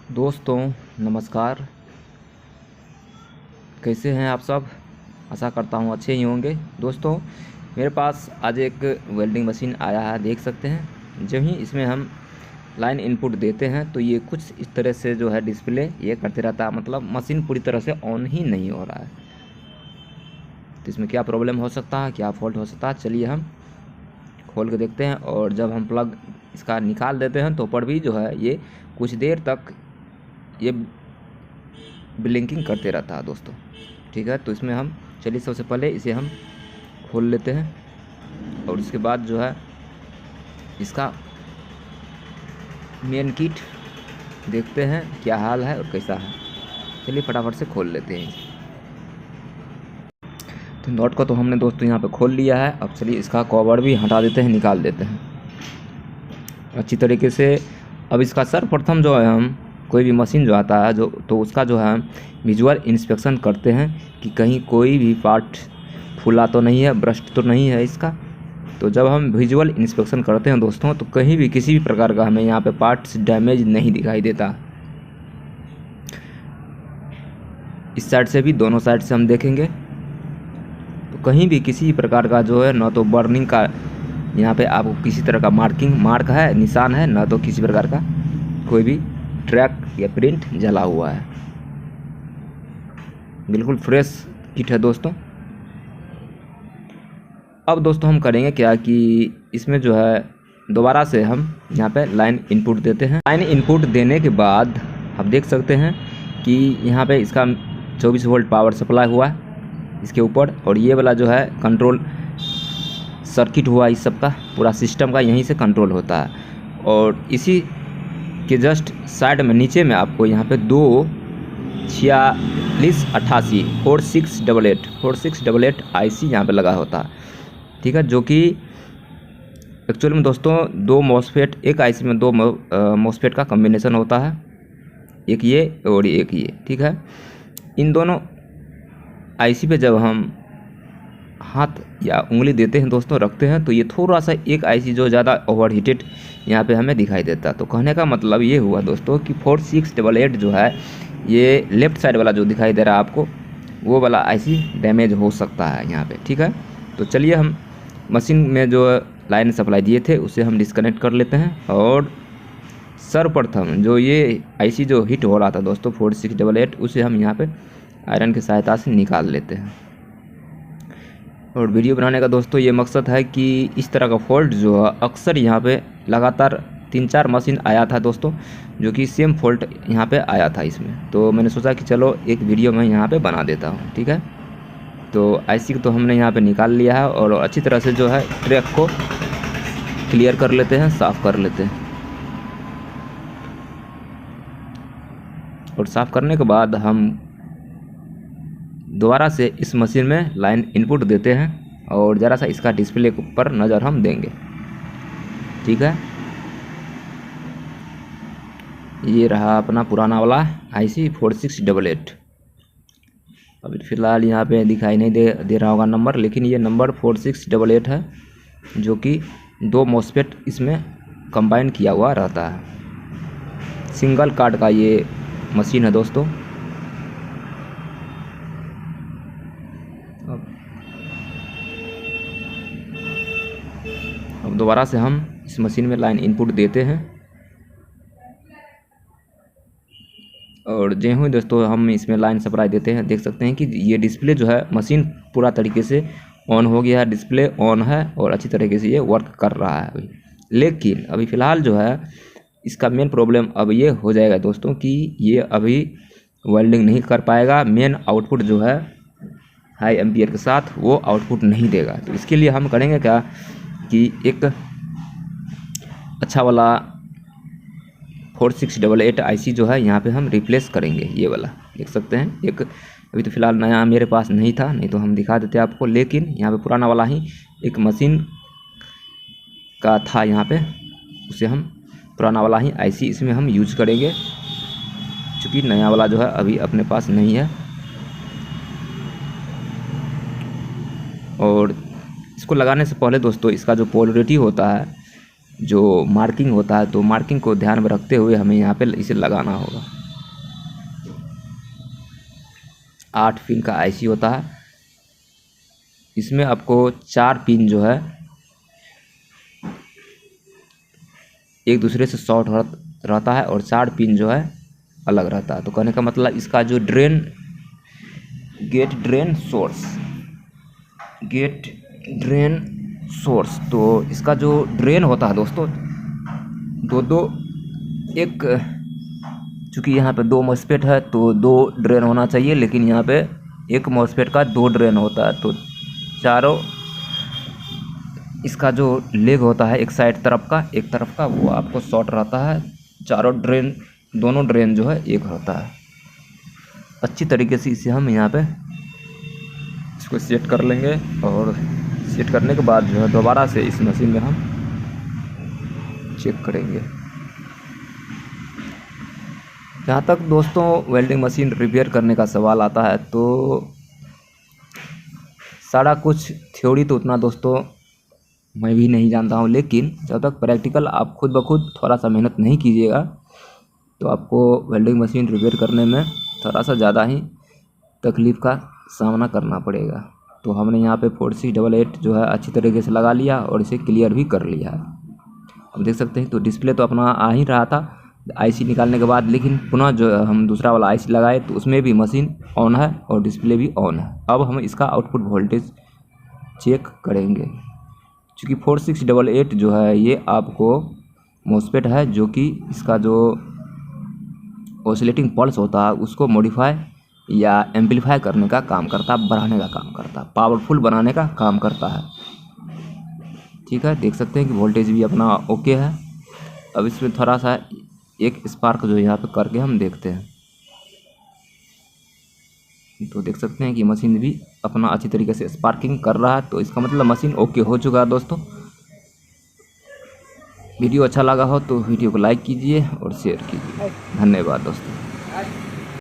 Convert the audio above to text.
दोस्तों नमस्कार। कैसे हैं आप सब? आशा करता हूँ अच्छे ही होंगे। दोस्तों मेरे पास आज एक वेल्डिंग मशीन आया है, देख सकते हैं। जब ही इसमें हम लाइन इनपुट देते हैं तो ये कुछ इस तरह से जो है डिस्प्ले ये करते रहता है, मतलब मशीन पूरी तरह से ऑन ही नहीं हो रहा है। तो इसमें क्या प्रॉब्लम हो सकता है, क्या फॉल्ट हो सकता है, चलिए हम खोल के देखते हैं। और जब हम प्लग इसका निकाल देते हैं तो पर भी जो है ये कुछ देर तक ये ब्लिंकिंग करते रहता है दोस्तों। ठीक है, तो इसमें हम चलिए सबसे पहले इसे हम खोल लेते हैं और उसके बाद जो है इसका मेन किट देखते हैं क्या हाल है और कैसा है। चलिए फटाफट से खोल लेते हैं। तो नॉट को तो हमने दोस्तों यहाँ पे खोल लिया है। अब चलिए इसका कवर भी हटा देते हैं, निकाल देते हैं अच्छी तरीके से। अब इसका सर्वप्रथम जो है हम कोई भी मशीन जो आता है तो उसका जो है विजुअल इंस्पेक्शन करते हैं कि कहीं कोई भी पार्ट फूला तो नहीं है, ब्रस्ट तो नहीं है इसका। तो जब हम विजुअल इंस्पेक्शन करते हैं दोस्तों तो कहीं भी किसी भी प्रकार का हमें यहाँ पे पार्ट्स डैमेज नहीं दिखाई देता। इस साइड से भी, दोनों साइड से हम देखेंगे तो कहीं भी किसी भी प्रकार का जो है ना तो बर्निंग का यहाँ पे आपको किसी तरह का मार्क है, निशान है, ना तो किसी प्रकार का कोई भी ट्रैक या प्रिंट जला हुआ है। बिल्कुल फ्रेश किट है दोस्तों। अब दोस्तों हम करेंगे क्या कि इसमें जो है दोबारा से हम यहाँ पे लाइन इनपुट देते हैं। लाइन इनपुट देने के बाद आप देख सकते हैं कि यहाँ पे इसका 24 वोल्ट पावर सप्लाई हुआ है इसके ऊपर, और ये वाला जो है कंट्रोल सर्किट हुआ इस सब का, पूरा सिस्टम का यहीं से कंट्रोल होता है। और इसी के जस्ट साइड में नीचे में आपको यहाँ पे 24688 4688 IC यहाँ पे लगा होता है। ठीक है, जो कि एक्चुअल में दोस्तों दो मॉसफेट, एक IC में दो मॉसफेट का कम्बिनेशन होता है, एक ये और एक ये। ठीक है, इन दोनों IC पे जब हम हाथ या उंगली देते हैं दोस्तों, रखते हैं, तो ये थोड़ा सा एक IC जो ज़्यादा ओवर हीटेड यहाँ पे हमें दिखाई देता है। तो कहने का मतलब ये हुआ दोस्तों कि 4688 जो है ये लेफ़्ट साइड वाला जो दिखाई दे रहा है आपको, वो वाला IC डैमेज हो सकता है यहाँ पे। ठीक है, तो चलिए हम मशीन में जो लाइन सप्लाई दिए थे उसे हम डिस्कनेक्ट कर लेते हैं। और सर्वप्रथम जो ये IC जो हिट हो रहा था दोस्तों 4688, उसे हम यहाँ पर आयरन की सहायता से निकाल लेते हैं। और वीडियो बनाने का दोस्तों ये मकसद है कि इस तरह का फॉल्ट जो है अक्सर यहाँ पे लगातार 3-4 मशीन आया था दोस्तों, जो कि सेम फॉल्ट यहाँ पे आया था इसमें। तो मैंने सोचा कि चलो एक वीडियो मैं यहाँ पे बना देता हूँ। ठीक है, तो IC तो हमने यहाँ पे निकाल लिया है और अच्छी तरह से जो है ट्रैक को क्लियर कर लेते हैं, साफ़ कर लेते हैं। और साफ़ करने के बाद हम दोबारा से इस मशीन में लाइन इनपुट देते हैं और ज़रा सा इसका डिस्प्ले पर नज़र हम देंगे। ठीक है, ये रहा अपना पुराना वाला IC 4688। अभी फ़िलहाल यहाँ पे दिखाई नहीं दे रहा होगा नंबर, लेकिन ये नंबर 4688 है, जो कि दो मॉसफेट इसमें कंबाइन किया हुआ रहता है। सिंगल कार्ड का ये मशीन है दोस्तों। अब दोबारा से हम इस मशीन में लाइन इनपुट देते हैं और जो ही दोस्तों हम इसमें लाइन सप्लाई देते हैं, देख सकते हैं कि ये डिस्प्ले जो है मशीन पूरा तरीके से ऑन हो गया है, डिस्प्ले ऑन है और अच्छी तरीके से ये वर्क कर रहा है अभी। लेकिन अभी फ़िलहाल जो है इसका मेन प्रॉब्लम अब ये हो जाएगा दोस्तों कि ये अभी वेल्डिंग नहीं कर पाएगा। मेन आउटपुट जो है हाई एम्पियर के साथ वो आउटपुट नहीं देगा। तो इसके लिए हम करेंगे क्या कि एक अच्छा वाला 4688 IC जो है यहाँ पे हम रिप्लेस करेंगे। ये वाला देख सकते हैं, एक अभी तो फ़िलहाल नया मेरे पास नहीं था, नहीं तो हम दिखा देते आपको, लेकिन यहाँ पे पुराना वाला ही एक मशीन का था यहाँ पे, उसे हम पुराना वाला ही IC इसमें हम यूज करेंगे, क्योंकि नया वाला जो है अभी अपने पास नहीं है। और इसको लगाने से पहले दोस्तों इसका जो पोलरिटी होता है, जो मार्किंग होता है, तो मार्किंग को ध्यान में रखते हुए हमें यहाँ पे इसे लगाना होगा। 8 पिन का आईसी होता है। इसमें आपको 4 पिन जो है एक दूसरे से शॉर्ट रहता है और 4 पिन जो है अलग रहता है। तो कहने का मतलब इसका जो गेट ड्रेन सोर्स, तो इसका जो ड्रेन होता है दोस्तों, एक चूँकि यहाँ पे 2 मॉसफेट है तो 2 ड्रेन होना चाहिए, लेकिन यहाँ पे एक मॉसफेट का 2 ड्रेन होता है। तो चारों इसका जो लेग होता है एक तरफ का वो आपको शॉर्ट रहता है। दोनों ड्रेन जो है एक होता है। अच्छी तरीके से इसे हम यहाँ पे इसको सेट कर लेंगे और सेट करने के बाद जो है दोबारा से इस मशीन में हम चेक करेंगे। जहाँ तक दोस्तों वेल्डिंग मशीन रिपेयर करने का सवाल आता है तो सारा कुछ थ्योरी तो उतना दोस्तों मैं भी नहीं जानता हूँ, लेकिन जब तक प्रैक्टिकल आप खुद ब खुद थोड़ा सा मेहनत नहीं कीजिएगा तो आपको वेल्डिंग मशीन रिपेयर करने में थोड़ा सा ज़्यादा ही तकलीफ़ का सामना करना पड़ेगा। तो हमने यहाँ पे 4688 जो है अच्छी तरीके से लगा लिया और इसे क्लियर भी कर लिया है। हम देख सकते हैं तो डिस्प्ले तो अपना आ ही रहा था आईसी निकालने के बाद, लेकिन पुनः जो हम दूसरा वाला आईसी लगाए तो उसमें भी मशीन ऑन है और डिस्प्ले भी ऑन है। अब हम इसका आउटपुट वोल्टेज चेक करेंगे। चूँकि 4688 जो है ये आपको मॉसफेट है जो कि इसका जो ऑसिलेटिंग पल्स होता है उसको मॉडिफाई या एम्पलीफाई करने का काम करता है, बढ़ाने का काम करता है, पावरफुल बनाने का काम करता है। ठीक है, देख सकते हैं कि वोल्टेज भी अपना ओके है। अब इसमें थोड़ा सा एक स्पार्क जो यहाँ पे करके हम देखते हैं तो देख सकते हैं कि मशीन भी अपना अच्छी तरीके से स्पार्किंग कर रहा है। तो इसका मतलब मशीन ओके हो चुका है। दोस्तों वीडियो अच्छा लगा हो तो वीडियो को लाइक कीजिए और शेयर कीजिए। धन्यवाद दोस्तों।